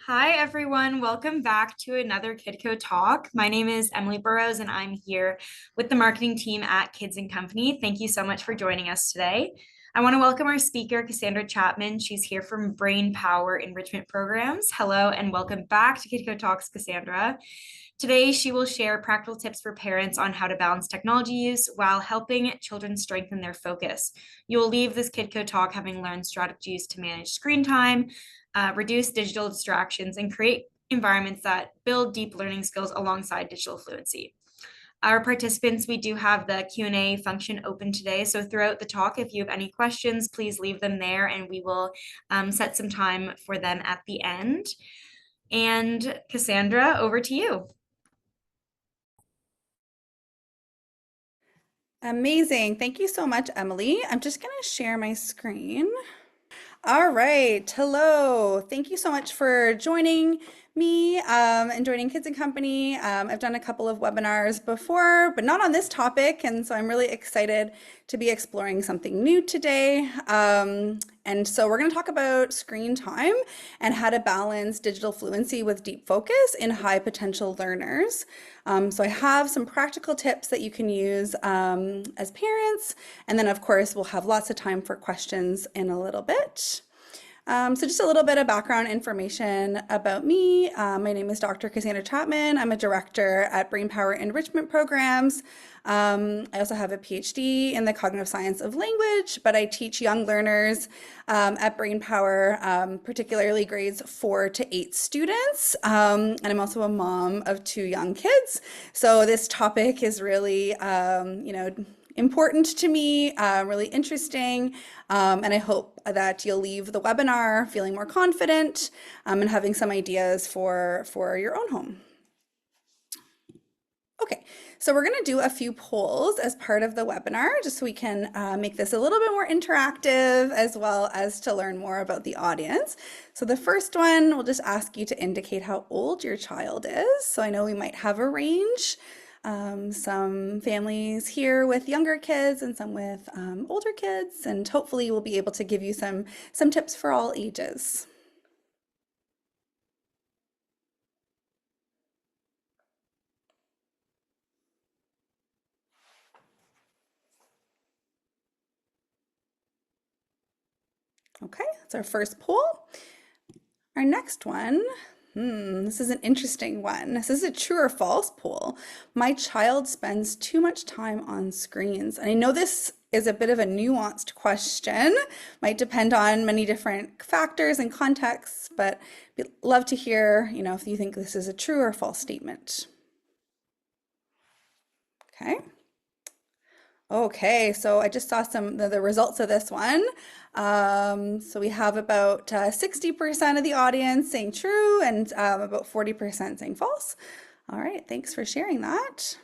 Hi, everyone. Welcome back to another Kidco Talk. My name is Emily Burrows, and I'm here with the marketing team at Kids and Company. Thank you so much for joining us today. I want to welcome our speaker, Cassandra Chapman. She's here from Brain Power Enrichment Programs. Hello, and welcome back to Kidco Talks, Cassandra. Today, she will share practical tips for parents on how to balance technology use while helping children strengthen their focus. You will leave this Kidco Talk having learned strategies to manage screen time, reduce digital distractions, and create environments that build deep learning skills alongside digital fluency. Our participants, we do have the Q&A function open today. So throughout the talk, if you have any questions, please leave them there and we will set some time for them at the end. And Cassandra, over to you. Amazing. Thank you so much, Emily. I'm just going to share my screen. All right. Hello. Thank you so much for joining me and joining Kids and Company. I've done a couple of webinars before, but not on this topic. And so I'm really excited to be exploring something new today. And so we're going to talk about screen time and how to balance digital fluency with deep focus in high potential learners. So I have some practical tips that you can use as parents. And then, of course, we'll have lots of time for questions in a little bit. So just a little bit of background information about me. My name is Dr. Cassandra Chapman. I'm a director at Brain Power Enrichment Programs. I also have a PhD in the cognitive science of language, but I teach young learners at Brain Power, particularly grades 4 to 8 students. And I'm also a mom of 2 young kids. So this topic is really, important to me, really interesting, and I hope that you'll leave the webinar feeling more confident and having some ideas for your own home. Okay, so we're going to do a few polls as part of the webinar, just so we can make this a little bit more interactive as well as to learn more about the audience. So the first one, we'll just ask you to indicate how old your child is. So I know we might have a range. Some families here with younger kids and some with older kids, and hopefully we'll be able to give you some tips for all ages. Okay, that's our first poll. Our next one, this is an interesting one. This is a true or false poll. My child spends too much time on screens. And I know this is a bit of a nuanced question, might depend on many different factors and contexts, but we'd love to hear, if you think this is a true or false statement. Okay. Okay, so I just saw some the results of this one. So we have about 60% of the audience saying true and about 40% saying false. All right, thanks for sharing that.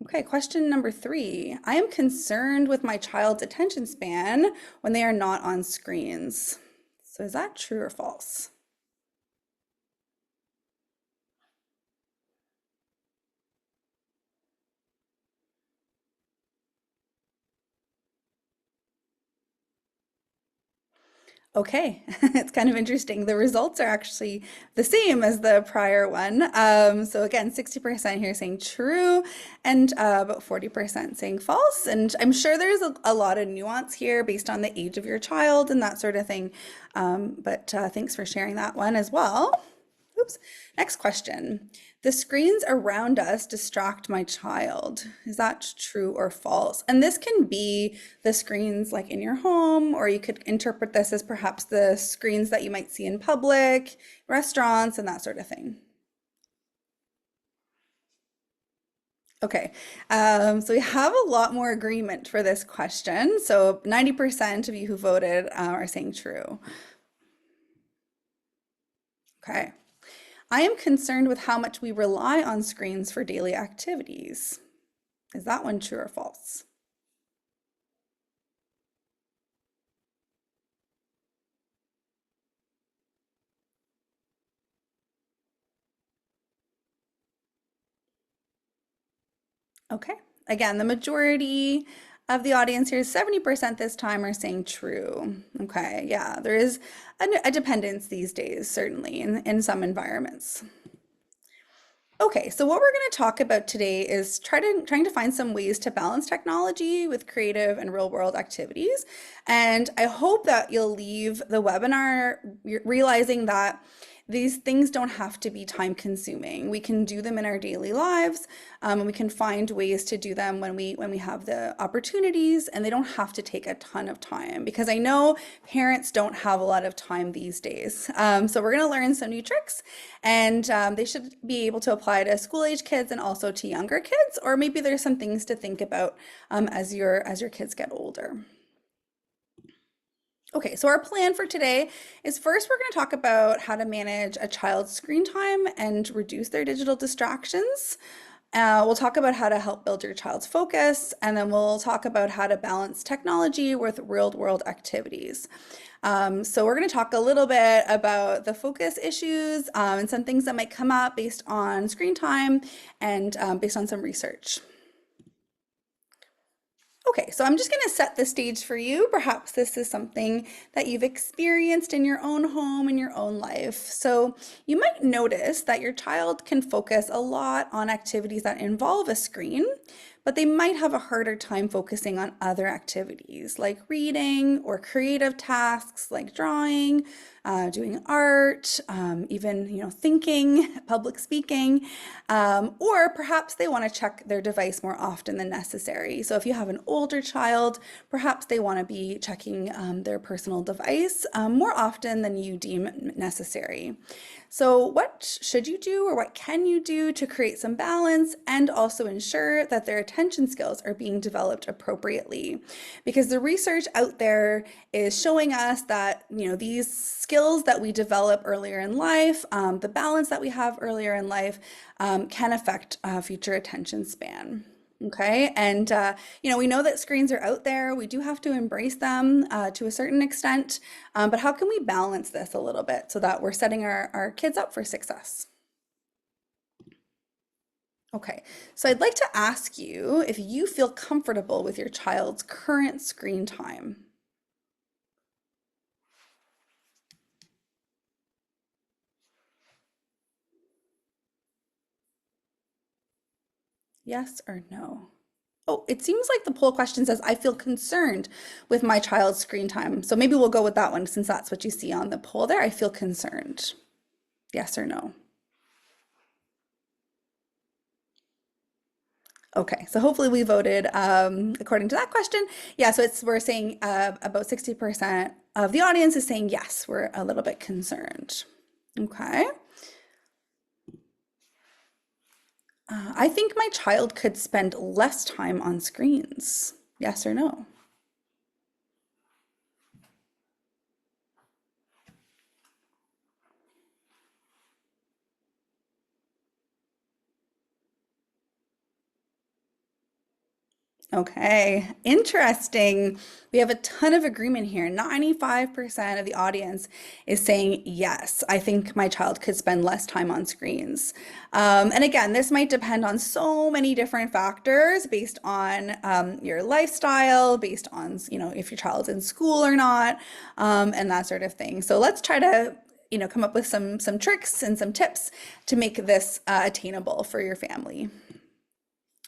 Okay, question number 3. I am concerned with my child's attention span when they are not on screens. So is that true or false? Okay, it's kind of interesting. The results are actually the same as the prior one. So again, 60% here saying true and about 40% saying false. And I'm sure there's a lot of nuance here based on the age of your child and that sort of thing. But thanks for sharing that one as well. Oops. Next question. The screens around us distract my child. Is that true or false? And this can be the screens like in your home, or you could interpret this as perhaps the screens that you might see in public, restaurants, and that sort of thing. Okay, so we have a lot more agreement for this question. So 90% of you who voted are saying true. Okay. I am concerned with how much we rely on screens for daily activities. Is that one true or false? Okay. Again, the majority of the audience here, 70% this time are saying true. Okay, yeah, there is a dependence these days, certainly in some environments. Okay, so what we're going to talk about today is trying to find some ways to balance technology with creative and real world activities. And I hope that you'll leave the webinar realizing that these things don't have to be time consuming. We can do them in our daily lives, and we can find ways to do them when we have the opportunities, and they don't have to take a ton of time because I know parents don't have a lot of time these days. So we're going to learn some new tricks, and they should be able to apply to school age kids and also to younger kids, or maybe there's some things to think about as your kids get older. Okay, so our plan for today is first we're going to talk about how to manage a child's screen time and reduce their digital distractions. We'll talk about how to help build your child's focus, and then we'll talk about how to balance technology with real-world activities. So we're going to talk a little bit about the focus issues and some things that might come up based on screen time and based on some research. Okay, so I'm just going to set the stage for you. Perhaps this is something that you've experienced in your own home, in your own life. So you might notice that your child can focus a lot on activities that involve a screen, but they might have a harder time focusing on other activities like reading or creative tasks like drawing, doing art, even thinking, public speaking, or perhaps they want to check their device more often than necessary. So if you have an older child, perhaps they want to be checking their personal device more often than you deem necessary. So what should you do, or what can you do to create some balance and also ensure that their attention skills are being developed appropriately? Because the research out there is showing us that these skills that we develop earlier in life, the balance that we have earlier in life, can affect future attention span. Okay, and we know that screens are out there. We do have to embrace them to a certain extent, but how can we balance this a little bit so that we're setting our kids up for success? Okay, so I'd like to ask you if you feel comfortable with your child's current screen time. Yes or no? Oh, it seems like the poll question says, I feel concerned with my child's screen time. So maybe we'll go with that one since that's what you see on the poll there. I feel concerned. Yes or no? Okay, so hopefully we voted according to that question. Yeah, so we're saying about 60% of the audience is saying yes, we're a little bit concerned. Okay. I think my child could spend less time on screens. Yes or no? Okay, interesting. We have a ton of agreement here. 95% of the audience is saying, yes, I think my child could spend less time on screens. And again, this might depend on so many different factors based on your lifestyle, based on, if your child's in school or not, and that sort of thing. So let's try to come up with some tricks and some tips to make this attainable for your family.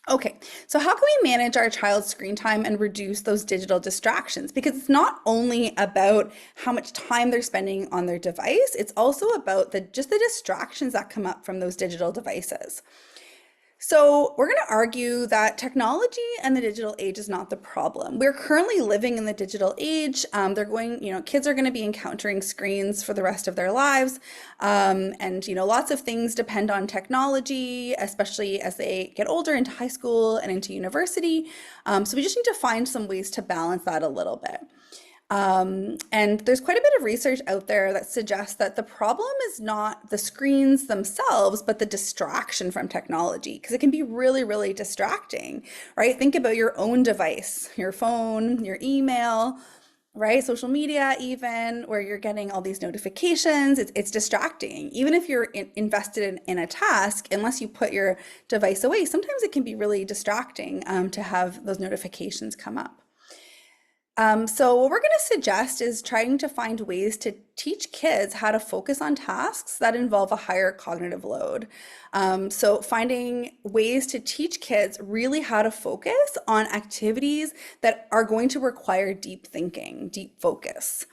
Okay, so how can we manage our child's screen time and reduce those digital distractions? Because it's not only about how much time they're spending on their device, it's also about just the distractions that come up from those digital devices. So we're going to argue that technology and the digital age is not the problem. We're currently living in the digital age. Kids are going to be encountering screens for the rest of their lives. And lots of things depend on technology, especially as they get older into high school and into university. So we just need to find some ways to balance that a little bit. And there's quite a bit of research out there that suggests that the problem is not the screens themselves, but the distraction from technology, because it can be really, really distracting, right? Think about your own device, your phone, your email, right? Social media, even where you're getting all these notifications, it's distracting. Even if you're invested in a task, unless you put your device away, sometimes it can be really distracting to have those notifications come up. So what we're going to suggest is trying to find ways to teach kids how to focus on tasks that involve a higher cognitive load. So finding ways to teach kids really how to focus on activities that are going to require deep thinking, deep focus.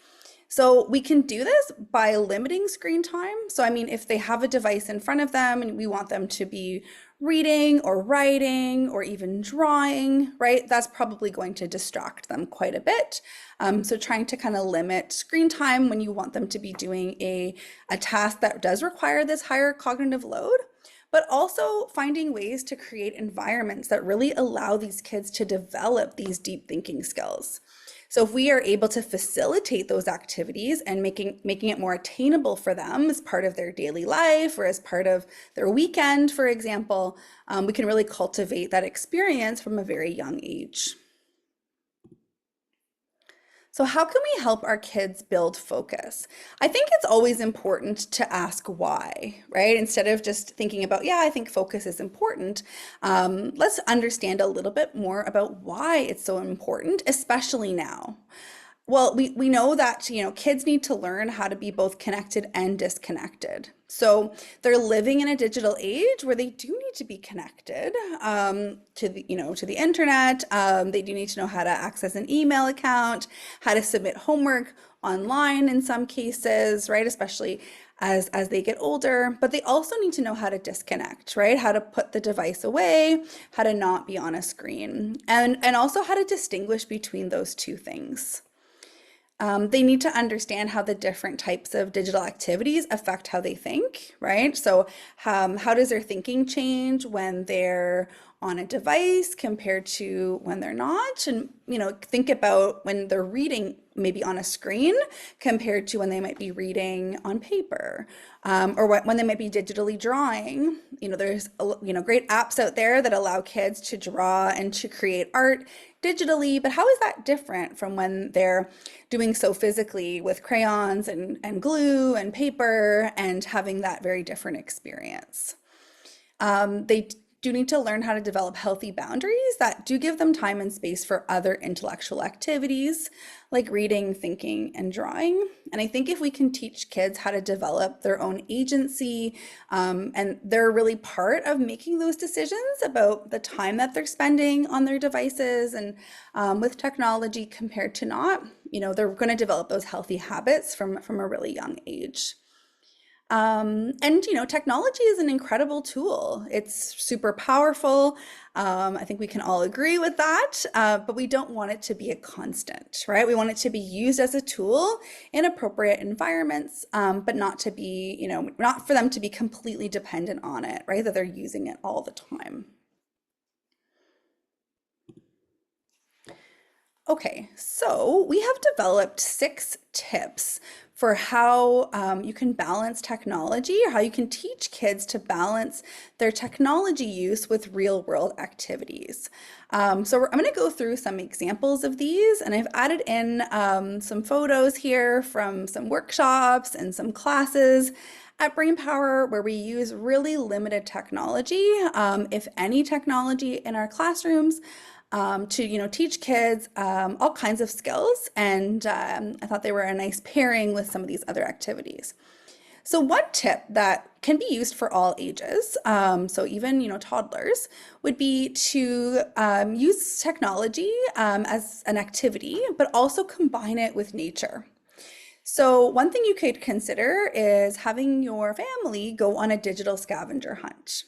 So we can do this by limiting screen time. So I mean, if they have a device in front of them and we want them to be reading or writing or even drawing, right? That's probably going to distract them quite a bit. So trying to kind of limit screen time when you want them to be doing a task that does require this higher cognitive load, but also finding ways to create environments that really allow these kids to develop these deep thinking skills. So if we are able to facilitate those activities and making it more attainable for them as part of their daily life or as part of their weekend, for example, we can really cultivate that experience from a very young age. So how can we help our kids build focus? I think it's always important to ask why, right? Instead of just thinking about, yeah, I think focus is important. Let's understand a little bit more about why it's so important, especially now. Well, we know that, kids need to learn how to be both connected and disconnected. So they're living in a digital age where they do need to be connected to the internet. They do need to know how to access an email account, how to submit homework online in some cases, right? Especially as they get older, but they also need to know how to disconnect, right? How to put the device away, how to not be on a screen, and also how to distinguish between those two things. They need to understand how the different types of digital activities affect how they think, right? So how does their thinking change when they're on a device compared to when they're not? And, think about when they're reading maybe on a screen compared to when they might be reading on paper, or when they might be digitally drawing. There's great apps out there that allow kids to draw and to create art digitally, but how is that different from when they're doing so physically with crayons and glue and paper and having that very different experience? They do need to learn how to develop healthy boundaries that do give them time and space for other intellectual activities like reading, thinking, and drawing. And I think if we can teach kids how to develop their own agency, and they're really part of making those decisions about the time that they're spending on their devices and with technology compared to not, they're going to develop those healthy habits from a really young age. Technology is an incredible tool. It's super powerful. I think we can all agree with that, but we don't want it to be a constant, right? We want it to be used as a tool in appropriate environments, but not to be, not for them to be completely dependent on it, right? That they're using it all the time. Okay, so we have developed 6 tips for how you can balance technology, or how you can teach kids to balance their technology use with real world activities. I'm going to go through some examples of these, and I've added in some photos here from some workshops and some classes at Brain Power where we use really limited technology, if any technology in our classrooms, to teach kids all kinds of skills, and I thought they were a nice pairing with some of these other activities. So one tip that can be used for all ages, so even toddlers, would be to use technology as an activity, but also combine it with nature. So one thing you could consider is having your family go on a digital scavenger hunt.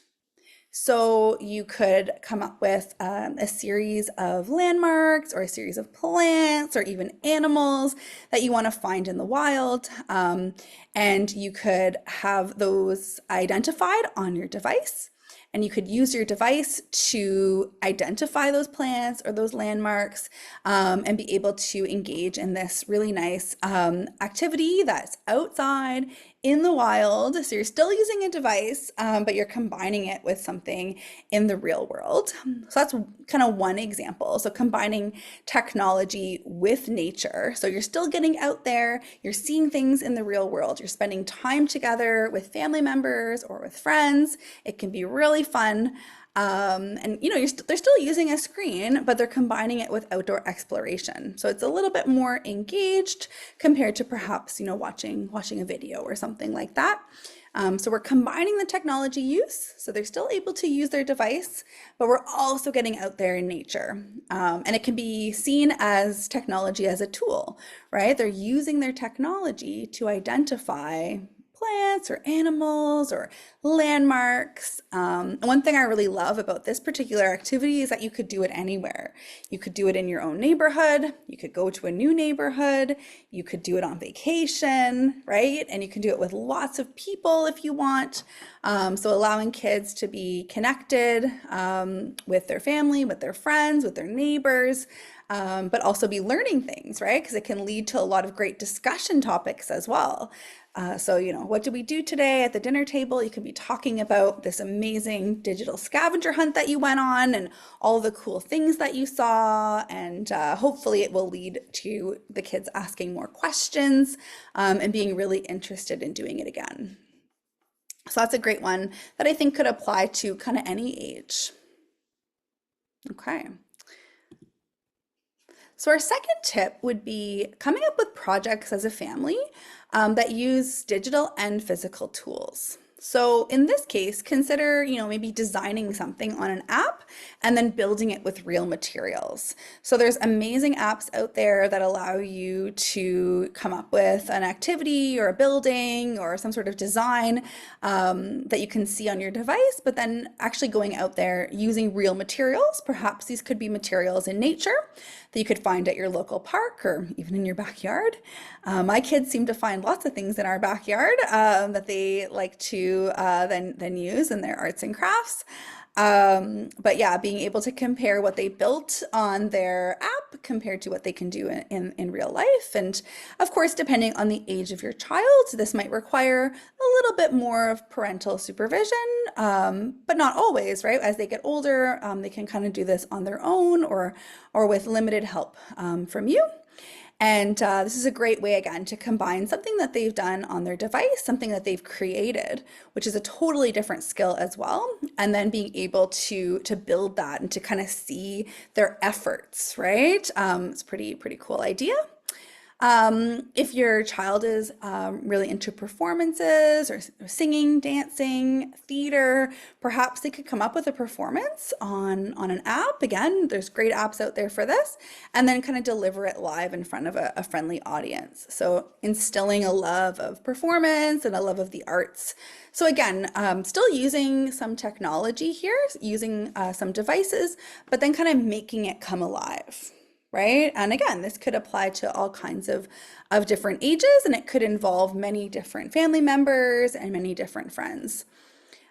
So you could come up with a series of landmarks or a series of plants or even animals that you want to find in the wild. And you could have those identified on your device. And you could use your device to identify those plants or those landmarks, and be able to engage in this really nice activity that's outside in the wild. So you're still using a device, but you're combining it with something in the real world. So that's kind of one example. So combining technology with nature. So you're still getting out there, you're seeing things in the real world, you're spending time together with family members or with friends. It can be really fun. And they're still using a screen, but they're combining it with outdoor exploration. So it's a little bit more engaged compared to perhaps, watching a video or something like that. So we're combining the technology use, so they're still able to use their device, but we're also getting out there in nature. And it can be seen as technology as a tool, right? They're using their technology to identify plants or animals or landmarks. One thing I really love about this particular activity is that you could do it anywhere. You could do it in your own neighborhood. You could go to a new neighborhood. You could do it on vacation, right? And you can do it with lots of people if you want. So allowing kids to be connected with their family, with their friends, with their neighbors, but also be learning things, right? Because it can lead to a lot of great discussion topics as well. So, what did we do today at the dinner table? You can be talking about this amazing digital scavenger hunt that you went on and all the cool things that you saw. And hopefully it will lead to the kids asking more questions and being really interested in doing it again. So that's a great one that I think could apply to kind of any age. Okay. So our second tip would be coming up with projects as a family that use digital and physical tools. So in this case, consider, maybe designing something on an app and then building it with real materials. So there's amazing apps out there that allow you to come up with an activity or a building or some sort of design that you can see on your device, but then actually going out there using real materials. Perhaps these could be materials in nature that you could find at your local park or even in your backyard. My kids seem to find lots of things in our backyard that they like to then use in their arts and crafts. But yeah, being able to compare what they built on their app compared to what they can do in real life. And of course, depending on the age of your child, this might require a little bit more of parental supervision, but not always, right? As they get older, they can kind of do this on their own or with limited help from you. And this is a great way, again, to combine something that they've done on their device, something that they've created, which is a totally different skill as well, and then being able to build that and to kind of see their efforts, right? It's a pretty cool idea. If your child is really into performances or singing, dancing, theater, perhaps they could come up with a performance on an app. Again, there's great apps out there for this, and then kind of deliver it live in front of a friendly audience. So instilling a love of performance and a love of the arts. So again, still using some technology here, using some devices, but then kind of making it come alive. Right? And again, this could apply to all kinds of different ages, and it could involve many different family members and many different friends.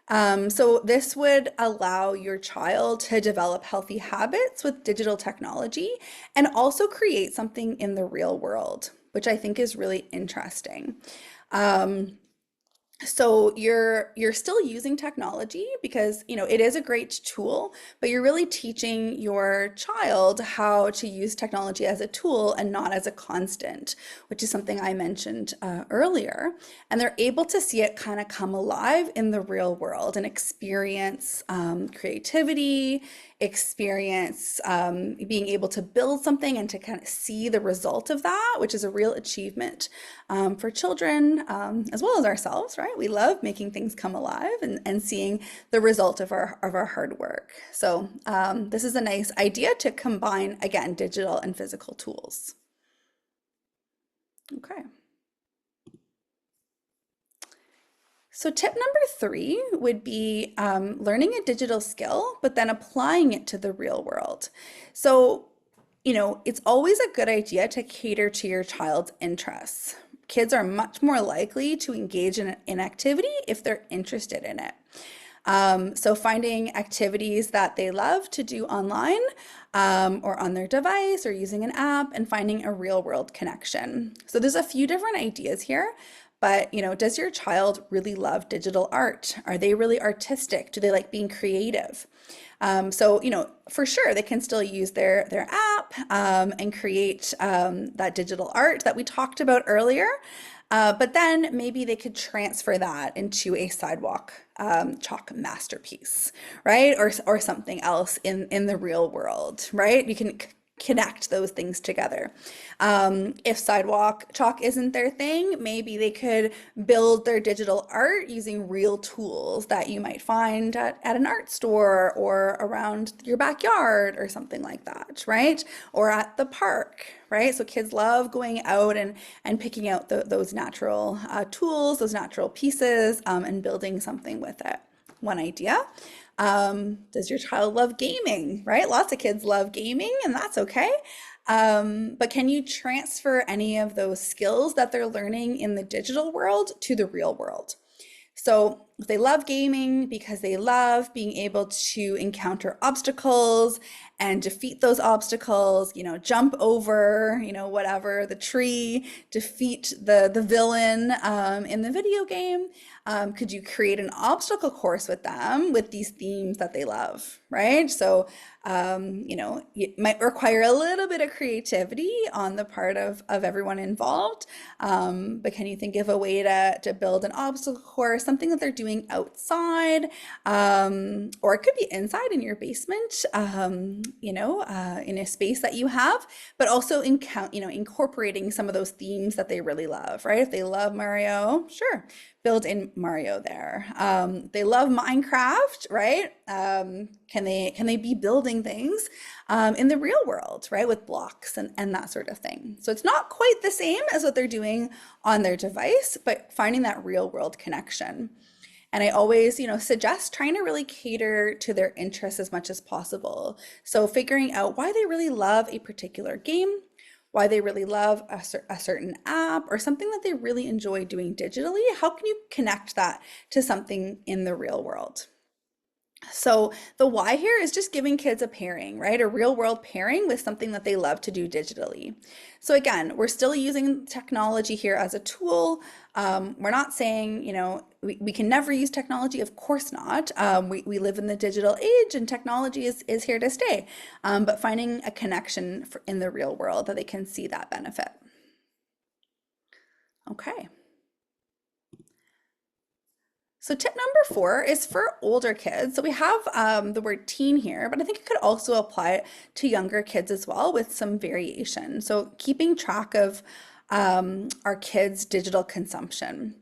So this would allow your child to develop healthy habits with digital technology and also create something in the real world, which I think is really interesting. So you're still using technology because it is a great tool, but you're really teaching your child how to use technology as a tool and not as a constant, which is something I mentioned earlier. And they're able to see it kind of come alive in the real world and experience creativity, experience being able to build something and to kind of see the result of that, which is a real achievement for children as well as ourselves, right? We love making things come alive and seeing the result of our hard work. So this is a nice idea to combine, again, digital and physical tools. Okay. So tip number 3 would be learning a digital skill, but then applying it to the real world. So, it's always a good idea to cater to your child's interests. Kids are much more likely to engage in an activity if they're interested in it. So finding activities that they love to do online or on their device or using an app and finding a real world connection. So there's a few different ideas here. But, does your child really love digital art? Are they really artistic? Do they like being creative? So, for sure, they can still use their app and create that digital art that we talked about earlier. But then maybe they could transfer that into a sidewalk chalk masterpiece, right? Or something else in the real world, right? You can connect those things together. If sidewalk chalk isn't their thing, maybe they could build their digital art using real tools that you might find at an art store or around your backyard or something like that, right? Or at the park, right? So kids love going out and picking out those natural tools, those natural pieces, and building something with it. One idea. Does your child love gaming, right? Lots of kids love gaming, and that's okay. But can you transfer any of those skills that they're learning in the digital world to the real world? So if they love gaming because they love being able to encounter obstacles and defeat those obstacles, jump over, whatever, the tree, defeat the villain in the video game. Could you create an obstacle course with them with these themes that they love, right? So, it might require a little bit of creativity on the part of everyone involved. But can you think of a way to build an obstacle course, something that they're doing outside, or it could be inside in your basement, in a space that you have, but also incorporating some of those themes that they really love, right? If they love Mario, sure, build in Mario there. They love Minecraft, right? Can they be building things in the real world, right? With blocks and that sort of thing. So it's not quite the same as what they're doing on their device, but finding that real world connection. And I always, suggest trying to really cater to their interests as much as possible. So figuring out why they really love a particular game, why they really love a certain app or something that they really enjoy doing digitally. How can you connect that to something in the real world? So the why here is just giving kids a pairing, right? A real world pairing with something that they love to do digitally. So again, we're still using technology here as a tool. We're not saying, we can never use technology. Of course not. We live in the digital age and technology is here to stay. But finding a connection in the real world that they can see that benefit. Okay. So tip number 4 is for older kids. So we have the word teen here, but I think it could also apply to younger kids as well with some variation. So keeping track of our kids' digital consumption.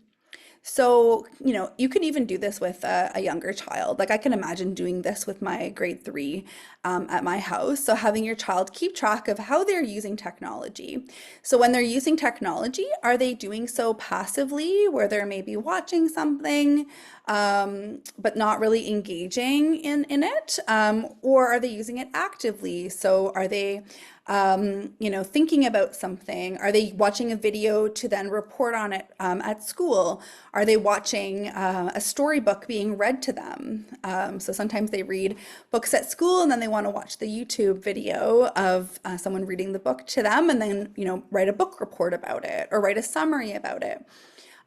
So, you can even do this with a younger child. Like I can imagine doing this with my grade 3 at my house. So having your child keep track of how they're using technology. So when they're using technology, are they doing so passively where they're maybe watching something, but not really engaging in it? Or are they using it actively? So are they thinking about something? Are they watching a video to then report on it at school? Are they watching a storybook being read to them? So sometimes they read books at school and then they want to watch the YouTube video of someone reading the book to them and then, write a book report about it or write a summary about it.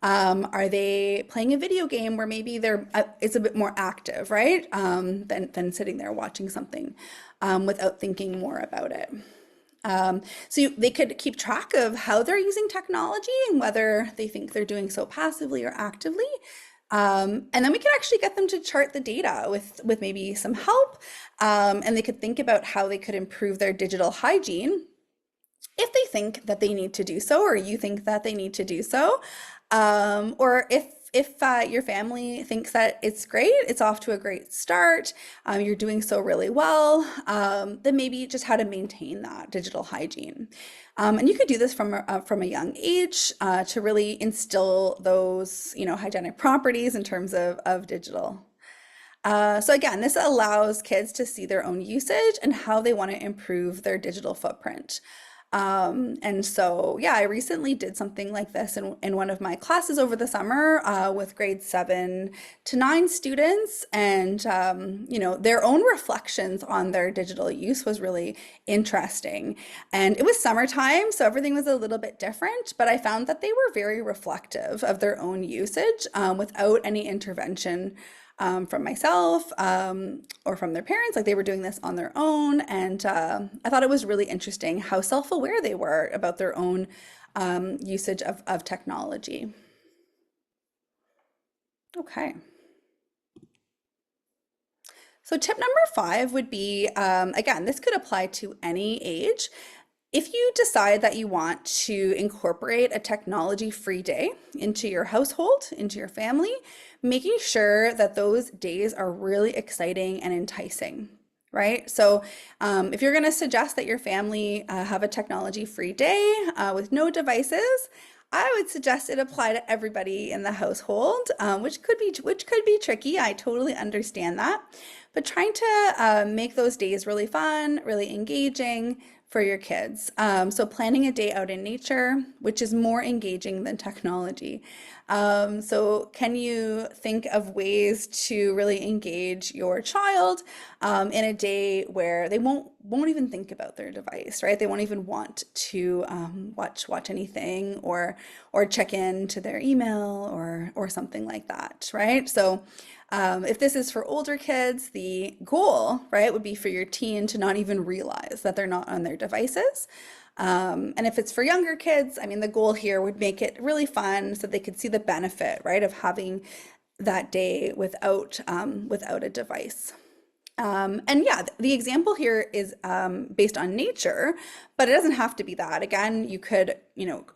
Are they playing a video game where maybe it's a bit more active, right? Than sitting there watching something without thinking more about it. So they could keep track of how they're using technology and whether they think they're doing so passively or actively. And then we could actually get them to chart the data with maybe some help. And they could think about how they could improve their digital hygiene if they think that they need to do so, or you think that they need to do so. Or if your family thinks that it's great, it's off to a great start, you're doing so really well, then maybe just how to maintain that digital hygiene. And you could do this from a young age to really instill those, hygienic properties in terms of digital. So again, this allows kids to see their own usage and how they want to improve their digital footprint. And so, yeah, I recently did something like this in one of my classes over the summer with grades 7 to 9 students. And, their own reflections on their digital use was really interesting. And it was summertime, so everything was a little bit different, but I found that they were very reflective of their own usage without any intervention from myself or from their parents. Like they were doing this on their own. And I thought it was really interesting how self-aware they were about their own usage of technology. Okay. So tip number 5 would be, again, this could apply to any age. If you decide that you want to incorporate a technology-free day into your household, into your family, making sure that those days are really exciting and enticing, right? So if you're going to suggest that your family have a technology-free day with no devices, I would suggest it apply to everybody in the household, which could be tricky. I totally understand that, but trying to make those days really fun, really engaging for your kids. So planning a day out in nature, which is more engaging than technology. So can you think of ways to really engage your child in a day where they won't even think about their device, right? They won't even want to watch anything or check in to their email or something like that, right? So if this is for older kids, the goal, right, would be for your teen to not even realize that they're not on their devices. And if it's for younger kids, I mean, the goal here would make it really fun so they could see the benefit, right, of having that day without a device. And yeah, the example here is based on nature, but it doesn't have to be that. Again, you could,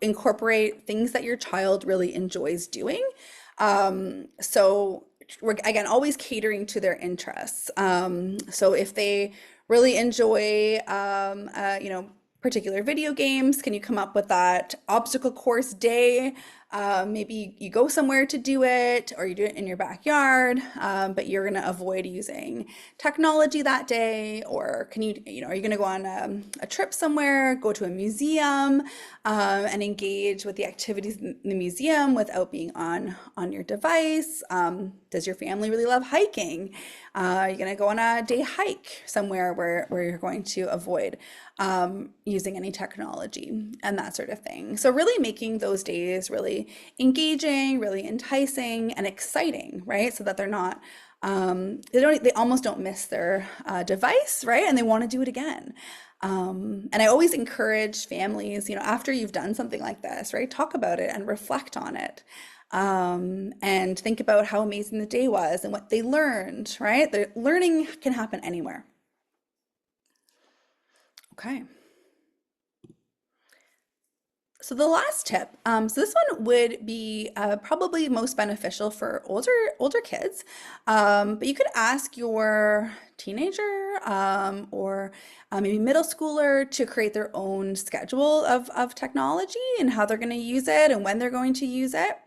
incorporate things that your child really enjoys doing. So we're again always catering to their interests. So if they really enjoy, particular video games, can you come up with that obstacle course day? Maybe you go somewhere to do it, or you do it in your backyard, but you're going to avoid using technology that day. Or are you going to go on a trip somewhere, go to a museum, and engage with the activities in the museum without being on your device? Does your family really love hiking? Are you going to go on a day hike somewhere where you're going to avoid using any technology and that sort of thing? So really making those days really engaging, really enticing and exciting, right? So that they're not, they almost don't miss their device, right? And they want to do it again. And I always encourage families, after you've done something like this, right? Talk about it and reflect on it. And think about how amazing the day was and what they learned, right? The learning can happen anywhere. Okay. So the last tip, so this one would be probably most beneficial for older kids, but you could ask your teenager or maybe middle schooler to create their own schedule of technology and how they're going to use it and when they're going to use it.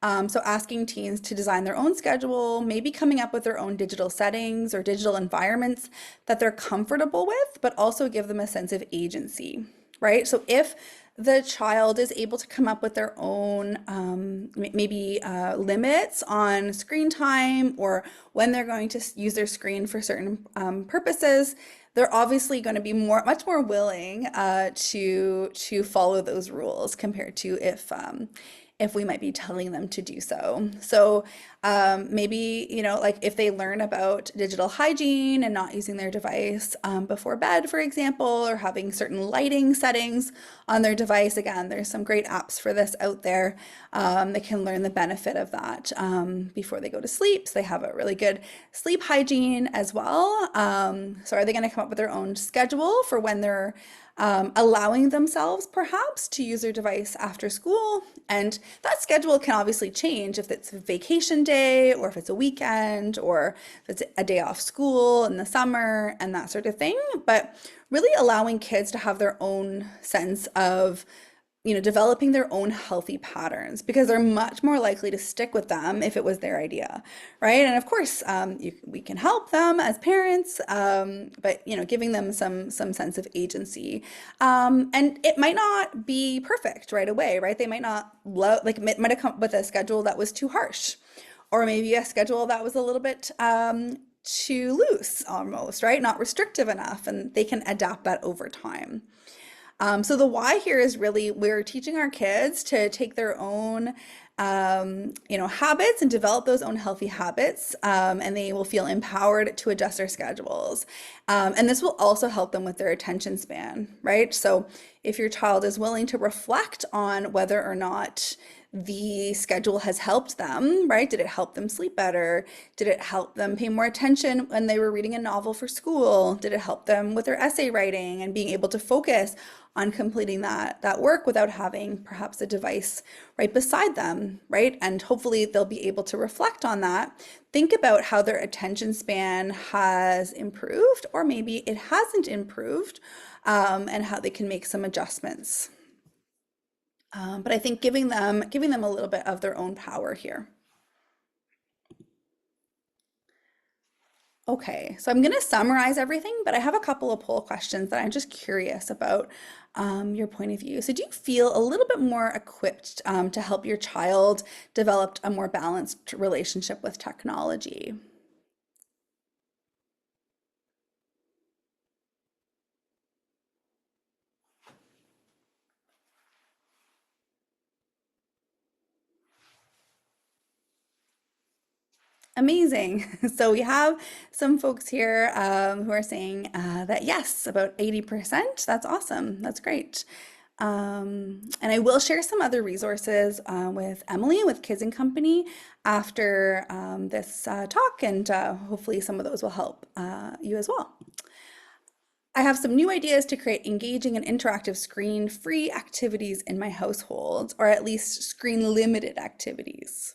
So asking teens to design their own schedule, maybe coming up with their own digital settings or digital environments that they're comfortable with, but also give them a sense of agency, right? So if the child is able to come up with their own maybe limits on screen time or when they're going to use their screen for certain purposes, they're obviously going to be much more willing to follow those rules compared to if we might be telling them to do so. So maybe, like if they learn about digital hygiene and not using their device before bed, for example, or having certain lighting settings on their device. Again, there's some great apps for this out there. They can learn the benefit of that before they go to sleep. So they have a really good sleep hygiene as well. So are they going to come up with their own schedule for when they're allowing themselves perhaps to use their device after school? And that schedule can obviously change if it's a vacation day or if it's a weekend or if it's a day off school in the summer and that sort of thing. But really allowing kids to have their own sense of developing their own healthy patterns because they're much more likely to stick with them if it was their idea, right? And of course, we can help them as parents, but giving them some sense of agency. And it might not be perfect right away, right? They might not love, like, might have come up with a schedule that was too harsh, or maybe a schedule that was a little bit too loose almost, right? Not restrictive enough, and they can adapt that over time. So the why here is really we're teaching our kids to take their own, habits and develop those own healthy habits, and they will feel empowered to adjust their schedules. And this will also help them with their attention span, right? So if your child is willing to reflect on whether or not the schedule has helped them, right? Did it help them sleep better? Did it help them pay more attention when they were reading a novel for school? Did it help them with their essay writing and being able to focus on completing that work without having perhaps a device right beside them, right? And hopefully they'll be able to reflect on that, think about how their attention span has improved, or maybe it hasn't improved, and how they can make some adjustments. But I think giving them a little bit of their own power here. Okay, so I'm going to summarize everything, but I have a couple of poll questions that I'm just curious about your point of view. So do you feel a little bit more equipped to help your child develop a more balanced relationship with technology? Amazing. So we have some folks here who are saying that yes, about 80%. That's awesome. That's great. And I will share some other resources with Emily with Kids and Company after this talk, and hopefully some of those will help you as well. I have some new ideas to create engaging and interactive screen-free activities in my household, or at least screen-limited activities.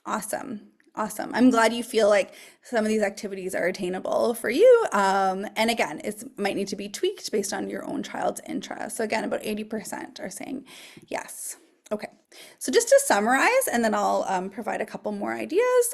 Awesome. Awesome. I'm glad you feel like some of these activities are attainable for you. And again, it might need to be tweaked based on your own child's interest. So again, about 80% are saying yes. Okay, so just to summarize, and then I'll provide a couple more ideas.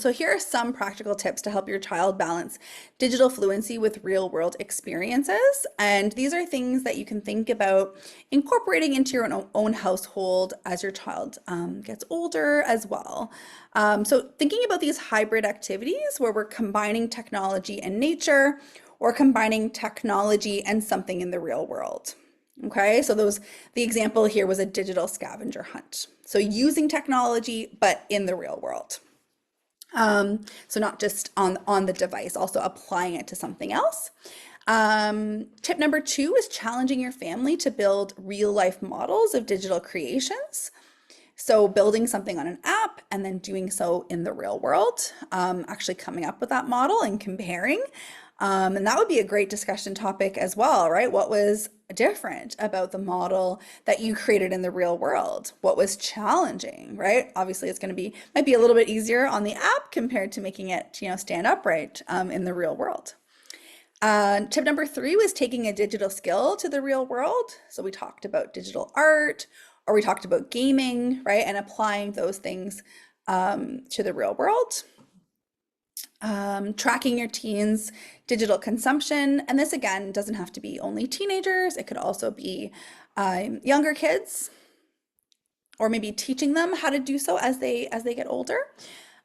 So here are some practical tips to help your child balance digital fluency with real world experiences. And these are things that you can think about incorporating into your own household as your child gets older as well. So thinking about these hybrid activities where we're combining technology and nature, or combining technology and something in the real world. Okay, so the example here was a digital scavenger hunt. So using technology, but in the real world. So not just on the device, also applying it to something else. Tip number 2 is challenging your family to build real life models of digital creations. So building something on an app and then doing so in the real world, actually coming up with that model and comparing. And that would be a great discussion topic as well, right? What was different about the model that you created in the real world? What was challenging, right? Obviously, might be a little bit easier on the app compared to making it, stand upright in the real world. Tip number 3 was taking a digital skill to the real world. So we talked about digital art, or we talked about gaming, right? And applying those things to the real world. Tracking your teens' digital consumption. And this, again, doesn't have to be only teenagers. It could also be younger kids, or maybe teaching them how to do so as they get older.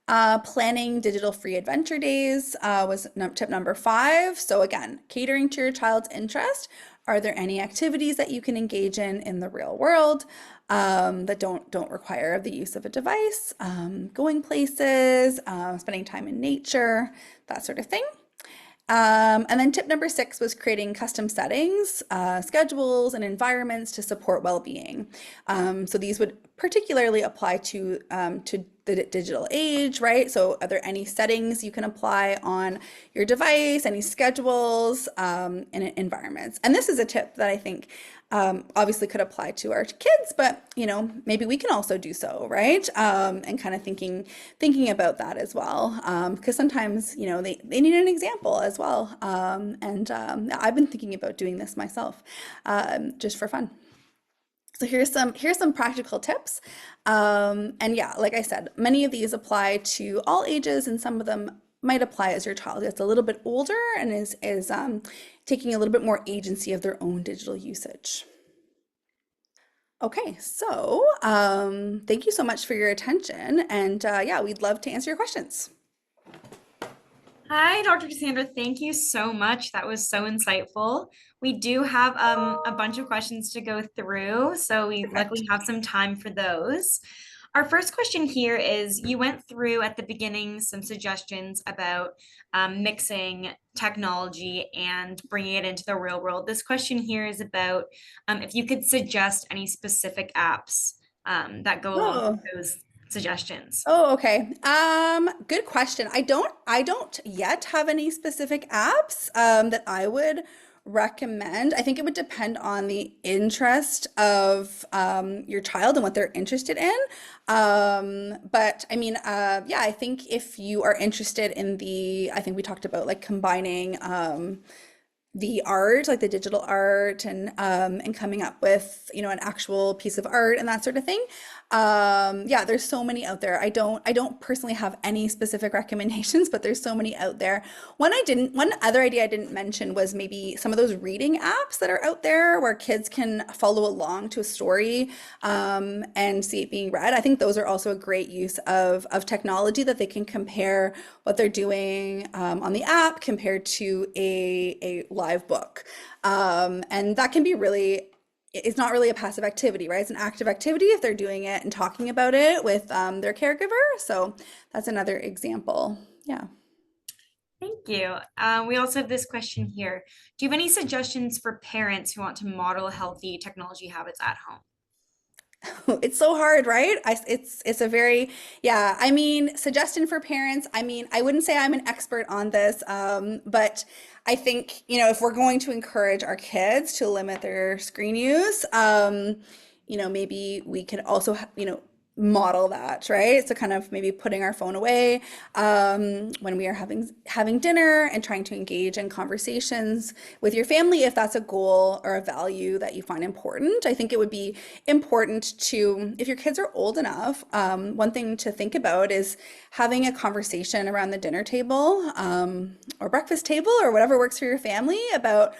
Planning digital free adventure days was tip number 5. So again, catering to your child's interest. Are there any activities that you can engage in the real world that don't require the use of a device? Going places, spending time in nature, that sort of thing. And then tip number 6 was creating custom settings, schedules, and environments to support well-being. So these would particularly apply to the digital age, right? So are there any settings you can apply on your device, any schedules, and environments? And this is a tip that I think obviously could apply to our kids, but maybe we can also do so, right? And kind of thinking about that as well, because sometimes they need an example as well. And I've been thinking about doing this myself, just for fun. So here's some practical tips. And yeah, like I said, many of these apply to all ages, and some of them might apply as your child gets a little bit older and is taking a little bit more agency of their own digital usage. Okay, so thank you so much for your attention, and yeah, we'd love to answer your questions. Hi, Dr. Cassandra. Thank you so much. That was so insightful. We do have a bunch of questions to go through, so we Perfect. luckily have some time for those. Our first question here is, you went through at the beginning some suggestions about mixing technology and bringing it into the real world. This question here is about if you could suggest any specific apps that go along Oh, with those suggestions. Oh, okay. Good question. I don't yet have any specific apps that I would recommend. I think it would depend on the interest of your child and what they're interested in. But I mean, yeah, I think if you are interested in I think we talked about like combining the art, like the digital art, and coming up with an actual piece of art and that sort of thing. Yeah, there's so many out there. I don't personally have any specific recommendations, but there's so many out there. One other idea I didn't mention was maybe some of those reading apps that are out there where kids can follow along to a story and see it being read. I think those are also a great use of technology, that they can compare what they're doing on the app compared to a live book. And that can be really, it's not really a passive activity, right? It's an active activity if they're doing it and talking about it with their caregiver. So that's another example. Yeah. Thank you. We also have this question here. Do you have any suggestions for parents who want to model healthy technology habits at home? It's so hard, right? It's a very, yeah. I mean, suggestion for parents. I mean, I wouldn't say I'm an expert on this, but I think if we're going to encourage our kids to limit their screen use, maybe we could also model that, right? So kind of maybe putting our phone away when we are having dinner, and trying to engage in conversations with your family if that's a goal or a value that you find important. I think it would be important to, if your kids are old enough, one thing to think about is having a conversation around the dinner table or breakfast table or whatever works for your family about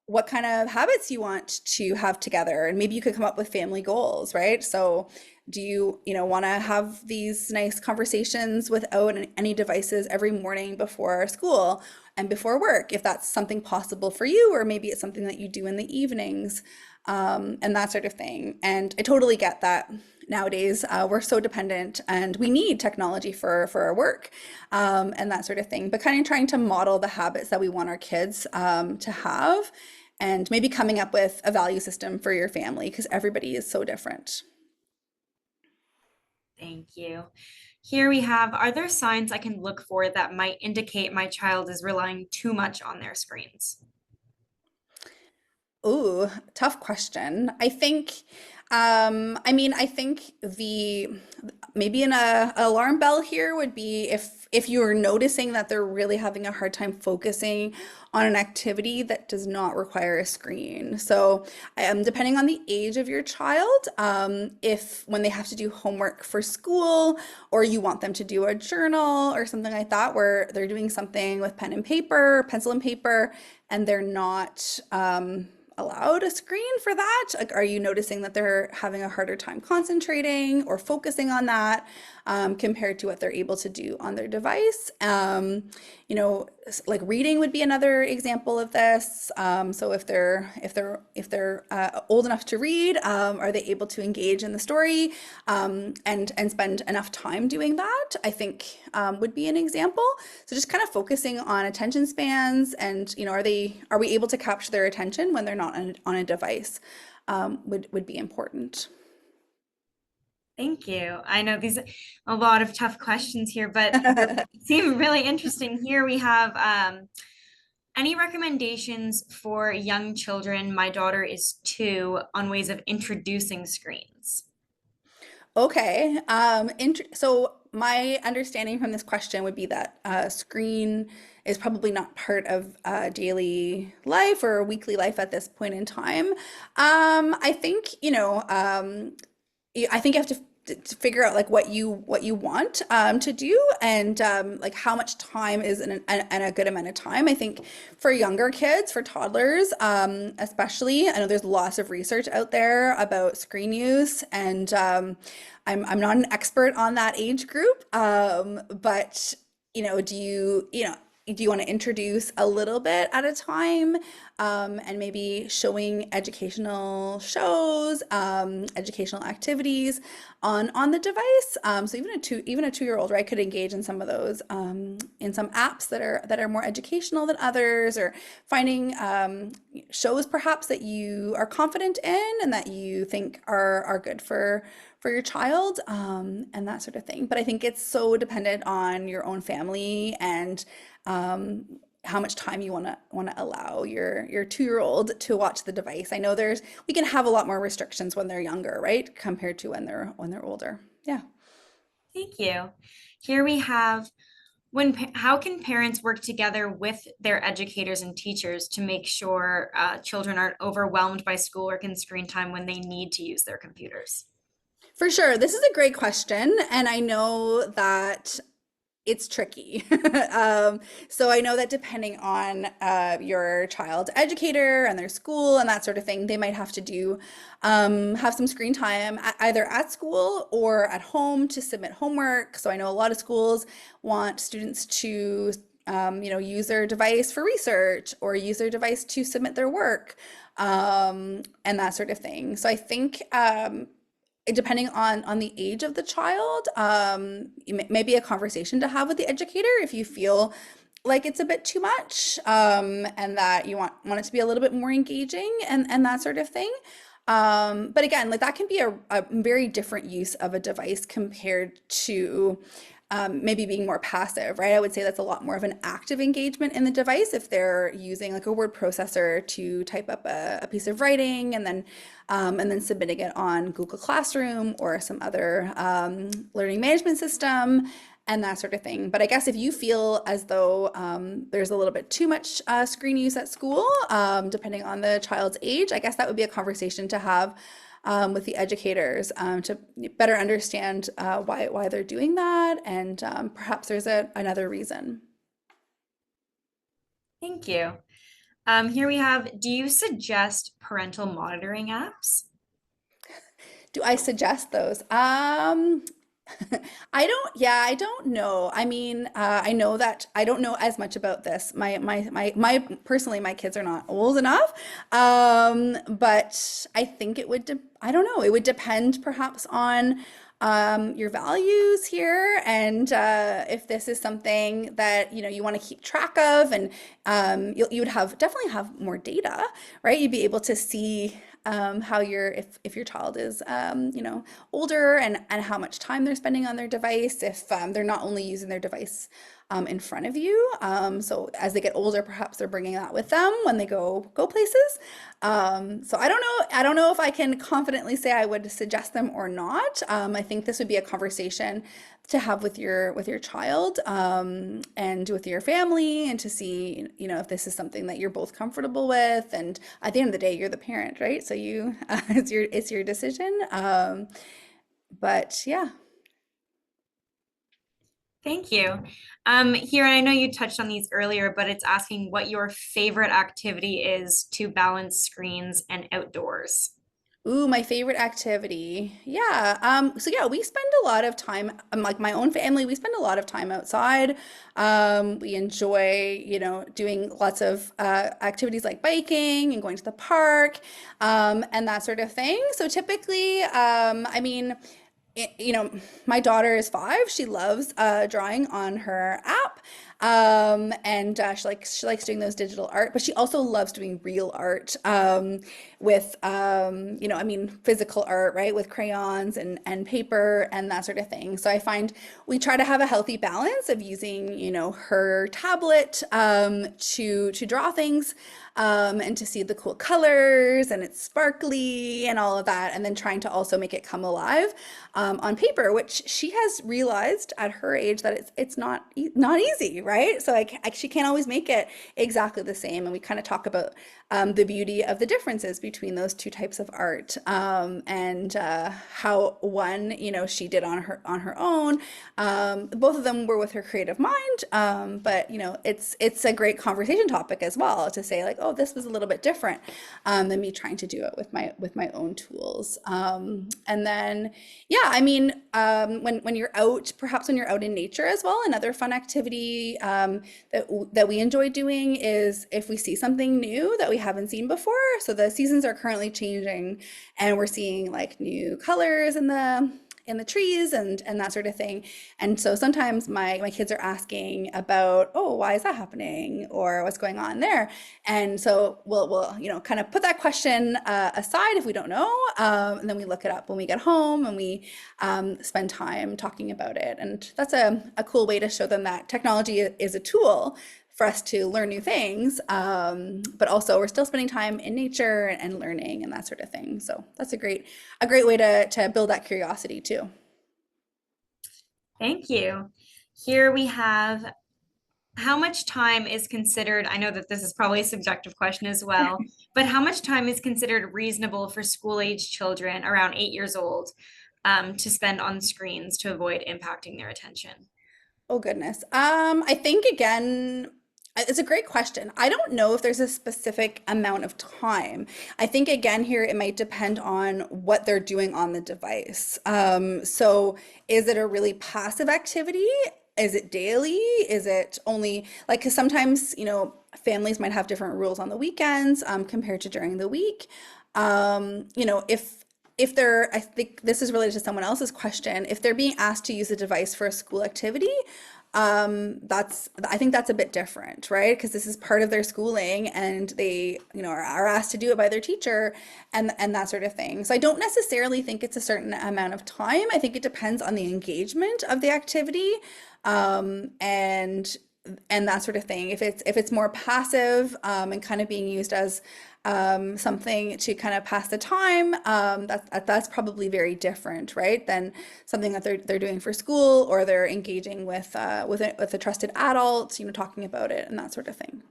what kind of habits you want to have together, and maybe you could come up with family goals, right? So do you want to have these nice conversations without any devices every morning before school and before work, if that's something possible for you, or maybe it's something that you do in the evenings, and that sort of thing. And I totally get that nowadays we're so dependent and we need technology for our work, and that sort of thing, but kind of trying to model the habits that we want our kids to have, and maybe coming up with a value system for your family, because everybody is so different. Thank you. Here we have, are there signs I can look for that might indicate my child is relying too much on their screens? Ooh, tough question. I mean, I think maybe an alarm bell here would be if you are noticing that they're really having a hard time focusing on an activity that does not require a screen. So, depending on the age of your child, if when they have to do homework for school, or you want them to do a journal or something like that, where they're doing something with pen and paper, pencil and paper, and they're not allowed a screen for that? Like, are you noticing that they're having a harder time concentrating or focusing on that compared to what they're able to do on their device? Like reading would be another example of this. So if they're old enough to read, are they able to engage in the story and spend enough time doing that? I think would be an example. So just kind of focusing on attention spans, and are we able to capture their attention when they're not on a device, would be important. Thank you. I know these a lot of tough questions here, but they seem really interesting. Here we have any recommendations for young children? My daughter is 2 on ways of introducing screens. Okay. So my understanding from this question would be that screen is probably not part of daily life or weekly life at this point in time. I think, I think you have to figure out like what you want to do and like how much time is a good amount of time. I think for younger kids, for toddlers, especially, I know there's lots of research out there about screen use, and I'm not an expert on that age group, but do you want to introduce a little bit at a time, and maybe showing educational shows, educational activities on the device. So even a 2-year old, right, could engage in some of those, in some apps that are more educational than others, or finding shows perhaps that you are confident in and that you think are good for your child, and that sort of thing. But I think it's so dependent on your own family and how much time you want to allow your 2-year old to watch the device. I know we can have a lot more restrictions when they're younger, right, compared to when they're older. Yeah. Thank you. Here we have how can parents work together with their educators and teachers to make sure children aren't overwhelmed by schoolwork and screen time when they need to use their computers? For sure. This is a great question, and I know that it's tricky. So I know that depending on your child's educator and their school and that sort of thing, they might have to have some screen time either at school or at home to submit homework. So I know a lot of schools want students to use their device for research or use their device to submit their work, and that sort of thing. So I think depending on the age of the child, maybe a conversation to have with the educator if you feel like it's a bit too much, and that you want it to be a little bit more engaging and that sort of thing. But again, like that can be a very different use of a device compared to maybe being more passive, right? I would say that's a lot more of an active engagement in the device if they're using like a word processor to type up a piece of writing and then submitting it on Google Classroom or some other learning management system and that sort of thing. But I guess if you feel as though there's a little bit too much screen use at school, depending on the child's age, I guess that would be a conversation to have with the educators, to better understand why they're doing that, and perhaps there's another reason. Thank you. Here we have, do you suggest parental monitoring apps? Do I suggest those? I don't know. I mean, I know that I don't know as much about this. Personally, my kids are not old enough. But I think I don't know. It would depend perhaps on your values here, and if this is something that you want to keep track of, and you would definitely have more data, right? You'd be able to see how if your child is older, and how much time they're spending on their device, if they're not only using their device in front of you. So as they get older, perhaps they're bringing that with them when they go places. So I don't know if I can confidently say I would suggest them or not. I think this would be a conversation to have with your child, and with your family, and to see if this is something that you're both comfortable with. And at the end of the day, you're the parent, right? So it's your decision. But yeah. Thank you. Here, and I know you touched on these earlier, but it's asking what your favorite activity is to balance screens and outdoors. Ooh, my favorite activity. Yeah. So yeah, we spend a lot of time, like my own family, we spend a lot of time outside. We enjoy, doing lots of activities like biking and going to the park, and that sort of thing. So typically, I mean, it, you know, my daughter is 5. She loves drawing on her app. And she likes doing those digital art, but she also loves doing real art, with I mean, physical art, right, with crayons and paper and that sort of thing. So I find we try to have a healthy balance of using, her tablet, to draw things, and to see the cool colors and it's sparkly and all of that, and then trying to also make it come alive, on paper, which she has realized at her age that it's not easy, right? So she can't always make it exactly the same, and we kind of talk about, the beauty of the differences between those two types of art, and how one, she did on her own. Both of them were with her creative mind, but it's a great conversation topic as well to say like, oh, this was a little bit different, than me trying to do it with my own tools. And then yeah, I mean, when you're out, perhaps when you're out in nature as well, another fun activity, that we enjoy doing is if we see something new that we haven't seen before. So the seasons are currently changing, and we're seeing like new colors in the trees and that sort of thing. And so sometimes my kids are asking about, oh, why is that happening, or what's going on there? And so we'll kind of put that question, aside if we don't know, and then we look it up when we get home, and we, spend time talking about it. And that's a cool way to show them that technology is a tool for us to learn new things, but also we're still spending time in nature and learning and that sort of thing. So that's a great way to build that curiosity too. Thank you. Here we have, how much time is considered, I know that this is probably a subjective question as well, but how much time is considered reasonable for school age children around 8 years old, to spend on screens to avoid impacting their attention? Oh goodness. I think again, it's a great question. I don't know if there's a specific amount of time. I think again here it might depend on what they're doing on the device. So is it a really passive activity? Is it daily? Is it only like, because sometimes, families might have different rules on the weekends, compared to during the week. If they're, I think this is related to someone else's question, if they're being asked to use a device for a school activity, I think that's a bit different, right? Because this is part of their schooling, and they, are asked to do it by their teacher, and that sort of thing. So I don't necessarily think it's a certain amount of time. I think it depends on the engagement of the activity, and that sort of thing. If it's more passive, and kind of being used as, something to kind of pass the time, that's probably very different, right? Than something that they're doing for school, or they're engaging with a trusted adult, talking about it and that sort of thing.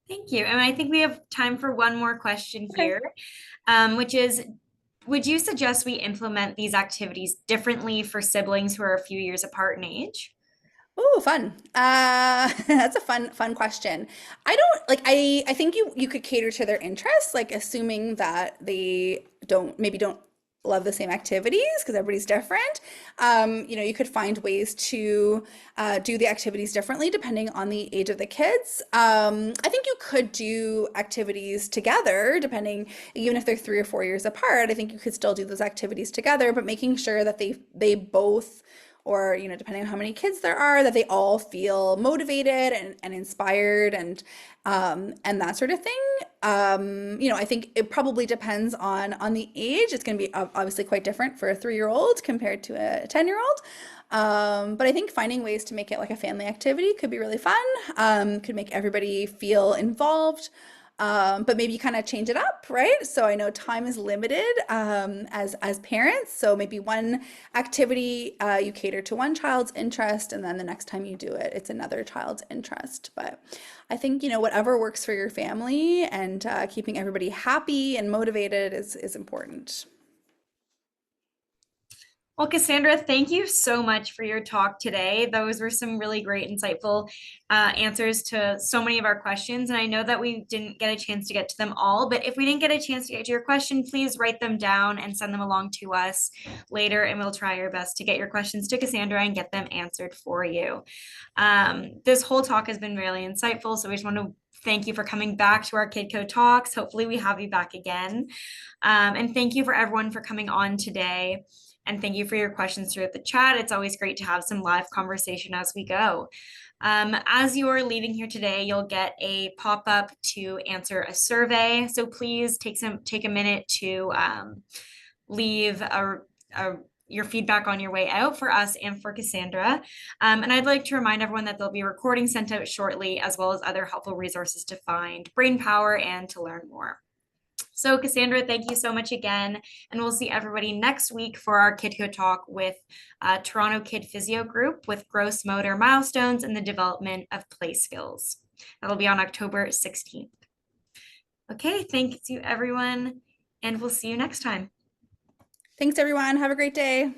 Thank you. And I think we have time for one more question Okay. here, which is, would you suggest we implement these activities differently for siblings who are a few years apart in age? Oh, fun. That's a fun question. I don't like I think you could cater to their interests, like assuming that they don't love the same activities because everybody's different. You could find ways to, do the activities differently depending on the age of the kids. I think you could do activities together, depending, even if they're 3 or 4 years apart. I think you could still do those activities together, but making sure that they both, or depending on how many kids there are, that they all feel motivated and inspired, and that sort of thing. I think it probably depends on the age. It's going to be obviously quite different for a 3-year old compared to a 10-year old. But I think finding ways to make it like a family activity could be really fun. Could make everybody feel involved, but maybe kind of change it up, right? So I know time is limited, as parents. So maybe one activity, you cater to one child's interest, and then the next time you do it, it's another child's interest. But I think whatever works for your family, and keeping everybody happy and motivated is important. Well, Cassandra, thank you so much for your talk today. Those were some really great, insightful, answers to so many of our questions. And I know that we didn't get a chance to get to them all, but if we didn't get a chance to get to your question, please write them down and send them along to us later, and we'll try our best to get your questions to Cassandra and get them answered for you. This whole talk has been really insightful, so we just want to thank you for coming back to our Kidco Talks. Hopefully we have you back again. And thank you for everyone for coming on today. And thank you for your questions throughout the chat. It's always great to have some live conversation as we go. As you are leaving here today, you'll get a pop-up to answer a survey. So please take a minute to leave your feedback on your way out for us and for Cassandra. And I'd like to remind everyone that there'll be a recording sent out shortly, as well as other helpful resources to find brain power and to learn more. So Cassandra, thank you so much again. And we'll see everybody next week for our Kidco Talk with Toronto Kid Physio Group with gross motor milestones and the development of play skills. That'll be on October 16th. Okay, thank you everyone, and we'll see you next time. Thanks, everyone. Have a great day.